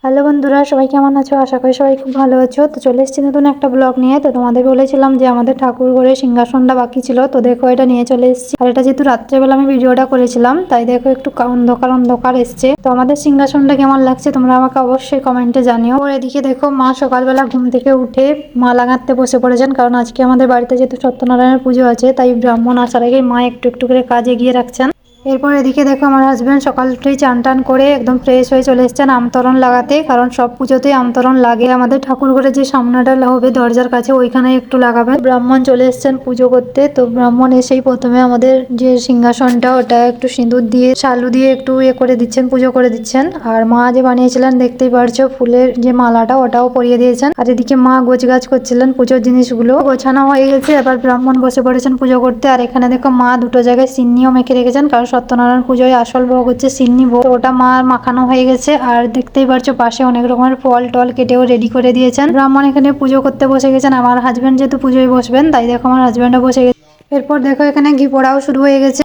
Hello বন্ধুরা, সবাই কেমন আছো? আশা করি সবাই খুব ভালো আছো। তো চলে এসেছি নতুন একটা ব্লগ নিয়ে। তো তোমাদের বলেছিলাম যে আমাদের ঠাকুর ঘরে সিংহাসনটা বাকি ছিল, তো দেখো এটা নিয়ে চলে এসেছি। আর এটা যেহেতু রাত্রেবেলা আমি ভিডিওটা করেছিলাম, তাই দেখো একটু অন্ধকার অন্ধকার এসছে। তো আমাদের সিংহাসনটা কেমন লাগছে তোমরা আমাকে অবশ্যই কমেন্টে জানিও। আর এদিকে দেখো মা সকালবেলা ঘুম থেকে উঠে মালা গাঁথতে বসে পড়েছেন, কারণ আজকে আমাদের বাড়িতে যেহেতু সত্যনারায়ণের পুজো আছে, তাই ব্রাহ্মণ আসার আগে মা একটু একটু করে কাজ এগিয়ে রাখছেন। এরপর এদিকে দেখো আমার হাজব্যান্ড সকাল উঠেই চান টান করে একদম ফ্রেশ হয়ে চলে এসেছেন আমতরণ লাগাতে, কারণ সব পুজোতেই আমতরণ লাগে। আমাদের ঠাকুর ঘরে যে সামনাটা হবে দরজার কাছে, ওইখানে একটু লাগাবেন। ব্রাহ্মণ চলে এসেছেন পুজো করতে। তো ব্রাহ্মণ এসেই প্রথমে আমাদের যে সিংহাসনটা ওটা একটু সিঁদুর দিয়ে শালু দিয়ে একটু করে দিচ্ছেন, পুজো করে দিচ্ছেন। আর মা যে বানিয়েছিলেন দেখতেই পারছো ফুলের যে মালাটা, ওটাও পরিয়ে দিয়েছেন। আর এদিকে মা গোছগাছ করছিলেন পুজোর জিনিসগুলো। গোছানো হয়ে গেছে, এবার ব্রাহ্মণ বসে পড়েছেন পুজো করতে। আর এখানে দেখো মা দুটো জায়গায় সিন্নিও মেখে রেখেছেন, কারণ সত্যনারায়ণ পুজোয় আসল ভোগ হচ্ছে সিন্নি ভোগ। ওটা মা মাখানো হয়ে গেছে। আর দেখতেই পারছো পাশে অনেক রকমের ফল টল কেটেও রেডি করে দিয়েছেন। ব্রাহ্মণ এখানে পুজো করতে বসে গেছেন। আমার হাজবেন্ড যেহেতু পুজোয় বসবেন, তাই দেখো আমার হাজবেন্ডও বসে গেছে। এরপর দেখো এখানে ঘি পোড়াও শুরু হয়ে গেছে।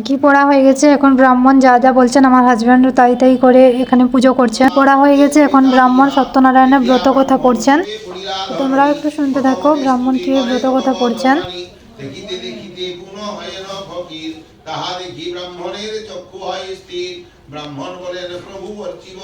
ঘি পোড়া হয়ে গেছে, এখন ব্রাহ্মণ যা যা বলছেন আমার হাজবেন্ড তাই তাই করে এখানে পুজো করছেন। পোড়া হয়ে গেছে, এখন ব্রাহ্মণ সত্যনারায়ণের ব্রত কথা পড়ছেন। তোমরাও একটু শুনতে থাকো ব্রাহ্মণ কি ব্রত কথা পড়ছেন। দেখিতে দেখিতে পুনঃ হয় ন ফকির, তাহা দেখি ব্রাহ্মণের চক্ষু হয় স্থির। ব্রাহ্মণ বলেন প্রভু অর্চিব।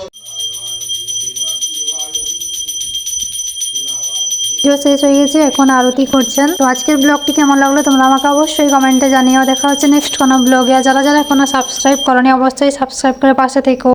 পুজো শেষ হয়ে গেছে, এখন আরতি করছেন। তো আজকের ব্লগটি কেমন লাগলো তোমরা আমাকে অবশ্যই কমেন্টে জানিও। দেখা হচ্ছে নেক্সট কোনো ব্লগে। আর যারা যারা এখনো সাবস্ক্রাইব করনি অবশ্যই সাবস্ক্রাইব করে পাশে থেকো।